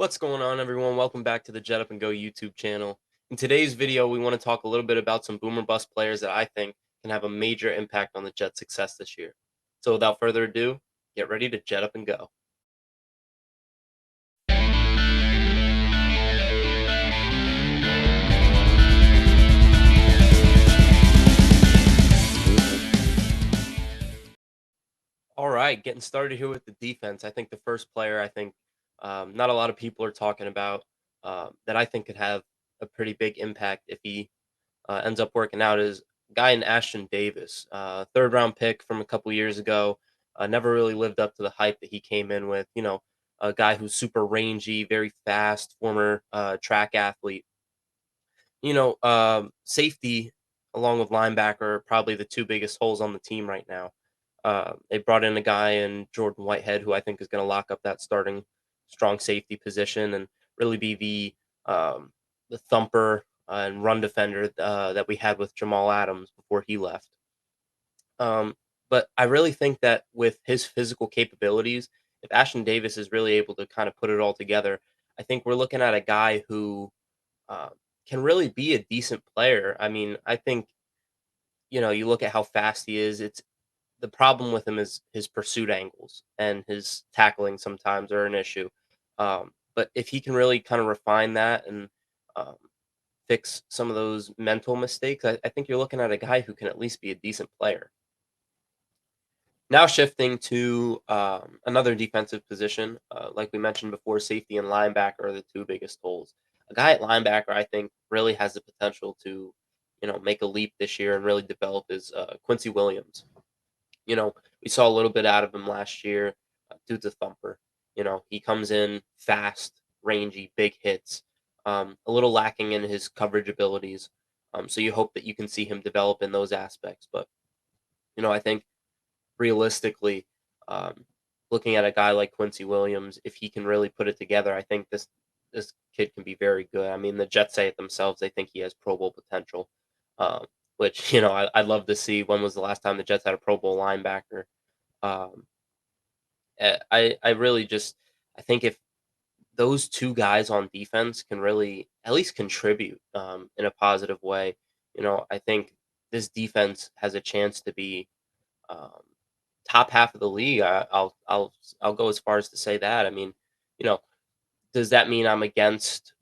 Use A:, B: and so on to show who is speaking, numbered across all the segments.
A: What's going on, everyone? Welcome back to the Jet Up and Go YouTube channel. In today's video, we want to talk a little bit about some boomer bust players that I think can have a major impact on the Jets' success this year. So, without further ado, get ready to Jet Up and Go. All right, getting started here with the defense. I think the first player not a lot of people are talking about that I think could have a pretty big impact if he ends up working out is a guy in Ashton Davis, third round pick from a couple years ago. Never really lived up to the hype that he came in with. A guy who's super rangy, very fast, former track athlete. Safety along with linebacker are probably the two biggest holes on the team right now. They brought in a guy in Jordan Whitehead who I think is going to lock up that starting strong safety position and really be the thumper and run defender that we had with Jamal Adams before he left. But I really think that with his physical capabilities, if Ashton Davis is really able to kind of put it all together, I think we're looking at a guy who uh, can really be a decent player. I mean, I think you look at how fast he is. It's the problem with him is his pursuit angles and his tackling sometimes are an issue. But if he can really kind of refine that and um, fix some of those mental mistakes, I think you're looking at a guy who can at least be a decent player. Now shifting to another defensive position, like we mentioned before, safety and linebacker are the two biggest holes. A guy at linebacker, I think, really has the potential to, make a leap this year and really develop is Quincy Williams. We saw a little bit out of him last year. Dude's a thumper. He comes in fast, rangy, big hits. A little lacking in his coverage abilities. So you hope that you can see him develop in those aspects. But I think realistically, um, looking at a guy like Quincy Williams, if he can really put it together, I think this kid can be very good. I mean, the Jets say it themselves; they think he has Pro Bowl potential, um, which I'd love to see. When was the last time the Jets had a Pro Bowl linebacker? Um, I really just I think if those two guys on defense can really at least contribute in a positive way, I think this defense has a chance to be um, top half of the league. I'll go as far as to say that. I mean, you know, does that mean I'm against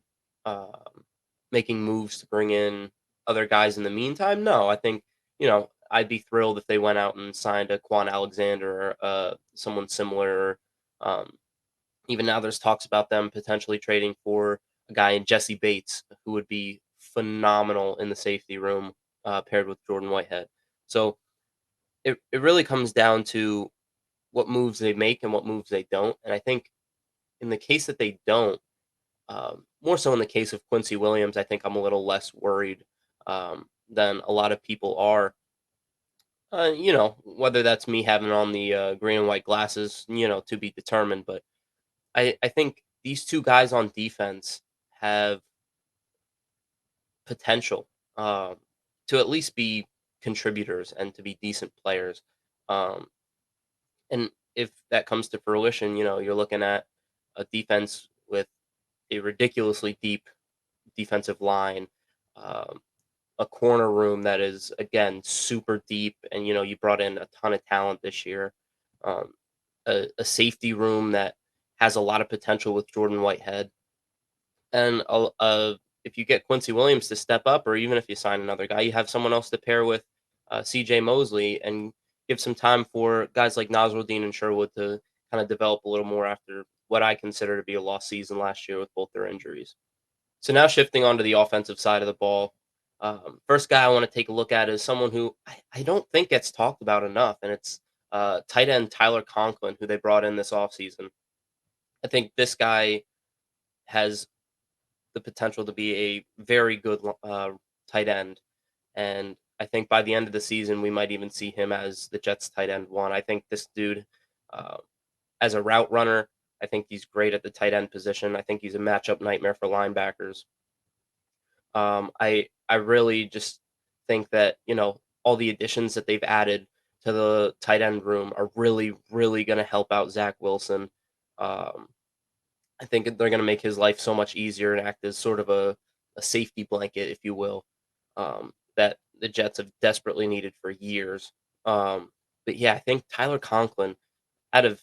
A: making moves to bring in other guys in the meantime? No, I think I'd be thrilled if they went out and signed a Quan Alexander or someone similar. Um, Even now, there's talks about them potentially trading for a guy in Jesse Bates, who would be phenomenal in the safety room paired with Jordan Whitehead. So it really comes down to what moves they make and what moves they don't. And I think in the case that they don't, more so in the case of Quincy Williams, I think I'm a little less worried than a lot of people are. Whether that's me having on the green and white glasses, to be determined. But I think these two guys on defense have potential to at least be contributors and to be decent players. Um, and if that comes to fruition, you're looking at a defense with a ridiculously deep defensive line, um, a corner room that is again super deep, and you brought in a ton of talent this year, um, a safety room that has a lot of potential with Jordan Whitehead, and if you get Quincy Williams to step up, or even if you sign another guy, you have someone else to pair with C.J. Mosley and give some time for guys like Nasruddin and Sherwood to kind of develop a little more after what I consider to be a lost season last year with both their injuries. So now shifting onto the offensive side of the ball, first guy I want to take a look at is someone who I don't think gets talked about enough, and it's tight end Tyler Conklin, who they brought in this offseason. I think this guy has the potential to be a very good tight end, and I think by the end of the season we might even see him as the Jets tight end one. I think this dude, uh, as a route runner, I think he's great at the tight end position. I think he's a matchup nightmare for linebackers. I really just think that all the additions that they've added to the tight end room are really really going to help out Zach Wilson. Um, I think they're going to make his life so much easier and act as sort of a safety blanket, if you will, that the Jets have desperately needed for years. But yeah, I think Tyler Conklin, out of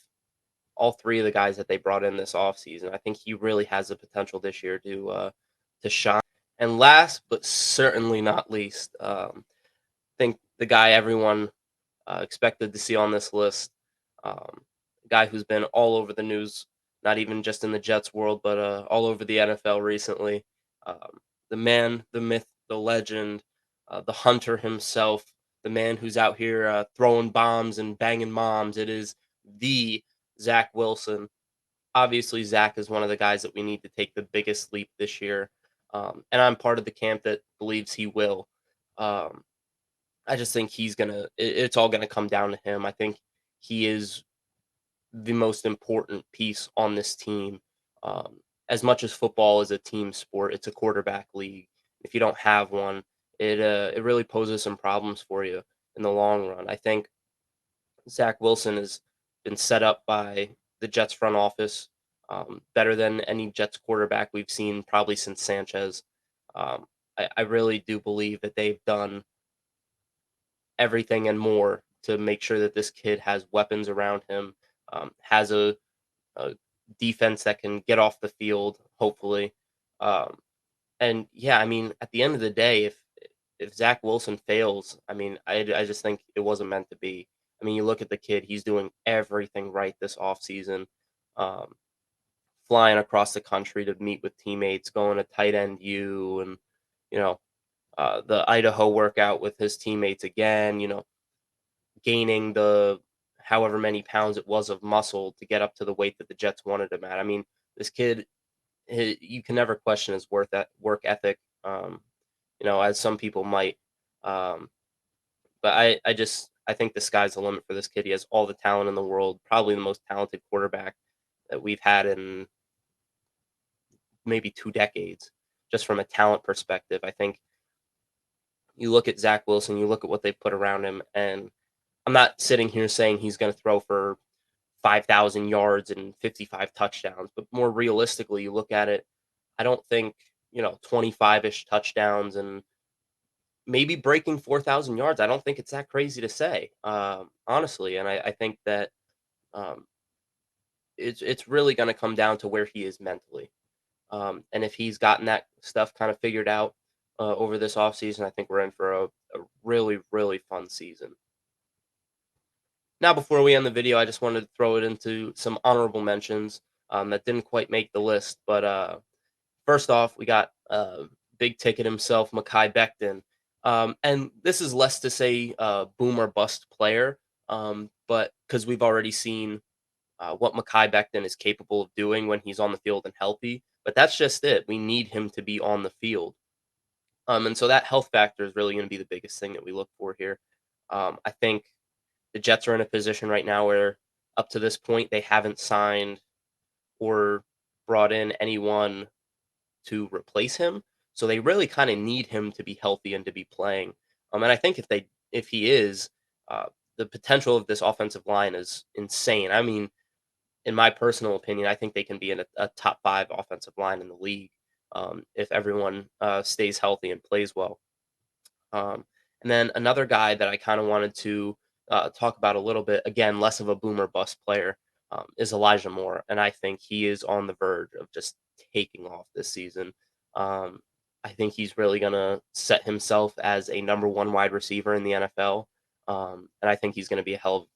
A: all three of the guys that they brought in this offseason, I think he really has the potential this year to shine. And last but certainly not least, I think the guy everyone expected to see on this list. A guy who's been all over the news, not even just in the Jets world, but all over the NFL recently. The man, the myth, the legend, the hunter himself, the man who's out here throwing bombs and banging moms. It is the Zach Wilson. Obviously, Zach is one of the guys that we need to take the biggest leap this year. And I'm part of the camp that believes he will. Um, I just think it's all gonna come down to him. I think he is the most important piece on this team. Um, as much as football is a team sport, it's a quarterback league. If you don't have one, it really poses some problems for you in the long run. I think Zach Wilson has been set up by the Jets front office better than any Jets quarterback we've seen probably since Sanchez. I really do believe that they've done everything and more to make sure that this kid has weapons around him, has a defense that can get off the field, hopefully. Um, and yeah, I mean, at the end of the day, if Zach Wilson fails, I mean, I just think it wasn't meant to be. I mean, you look at the kid; he's doing everything right this offseason, um, flying across the country to meet with teammates, going to tight end U, and you know the Idaho workout with his teammates again. Gaining the however many pounds it was of muscle to get up to the weight that the Jets wanted him at. I mean, this kid, you can never question his work ethic, as some people might. Um, but I think the sky's the limit for this kid. He has all the talent in the world, probably the most talented quarterback that we've had in maybe 2 decades, just from a talent perspective. I think you look at Zach Wilson, you look at what they put around him, and I'm not sitting here saying he's going to throw for 5,000 yards and 55 touchdowns. But more realistically, you look at it, I don't think, 25-ish touchdowns and maybe breaking 4,000 yards. I don't think it's that crazy to say, honestly. And I think that um, it's really going to come down to where he is mentally. And if he's gotten that stuff kind of figured out over this offseason, I think we're in for a really, really fun season. Now, before we end the video, I just wanted to throw it into some honorable mentions that didn't quite make the list. But first off, we got big ticket himself, Makai Becton. And this is less to say boom or bust player, but because we've already seen what Makai Becton is capable of doing when he's on the field and healthy. But that's just it. We need him to be on the field. And so that health factor is really going to be the biggest thing that we look for here. I think the Jets are in a position right now where, up to this point, they haven't signed or brought in anyone to replace him. So they really kind of need him to be healthy and to be playing. And I think if he is, uh, the potential of this offensive line is insane. I mean, in my personal opinion, I think they can be in a top five offensive line in the league if everyone stays healthy and plays well. Um, and then another guy that I kind of wanted to talk about a little bit, again, less of a boomer bust player, is Elijah Moore. And I think he is on the verge of just taking off this season. Um, I think he's really going to set himself as a number one wide receiver in the NFL. And I think he's going to be a hell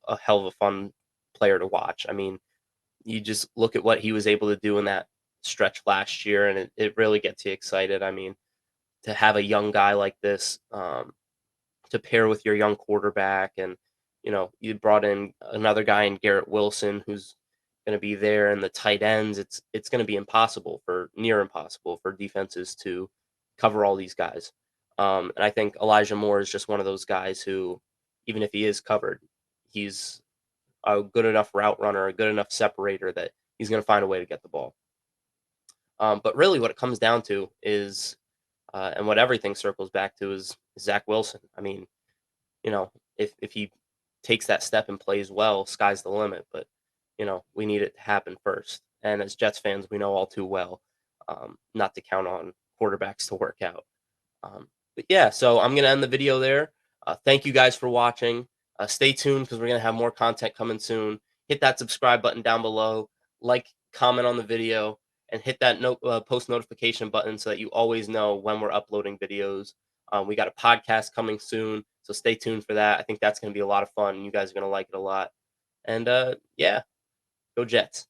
A: of a fun player to watch. I mean, you just look at what he was able to do in that stretch last year, and it really gets you excited. I mean, to have a young guy like this to pair with your young quarterback, and you brought in another guy in Garrett Wilson who's going to be there, and the tight ends. It's going to be near impossible for defenses to cover all these guys. And I think Elijah Moore is just one of those guys who, even if he is covered, he's a good enough route runner, a good enough separator that he's going to find a way to get the ball. But really, what it comes down to is and what everything circles back to is Zach Wilson. I mean, if he takes that step and plays well, sky's the limit. But we need it to happen first. And as Jets fans, we know all too well not to count on quarterbacks to work out. But yeah, so I'm going to end the video there. Thank you guys for watching. Stay tuned because we're going to have more content coming soon. Hit that subscribe button down below, like, comment on the video, and hit that post notification button so that you always know when we're uploading videos. We got a podcast coming soon, so stay tuned for that. I think that's going to be a lot of fun. You guys are going to like it a lot. And yeah, go Jets.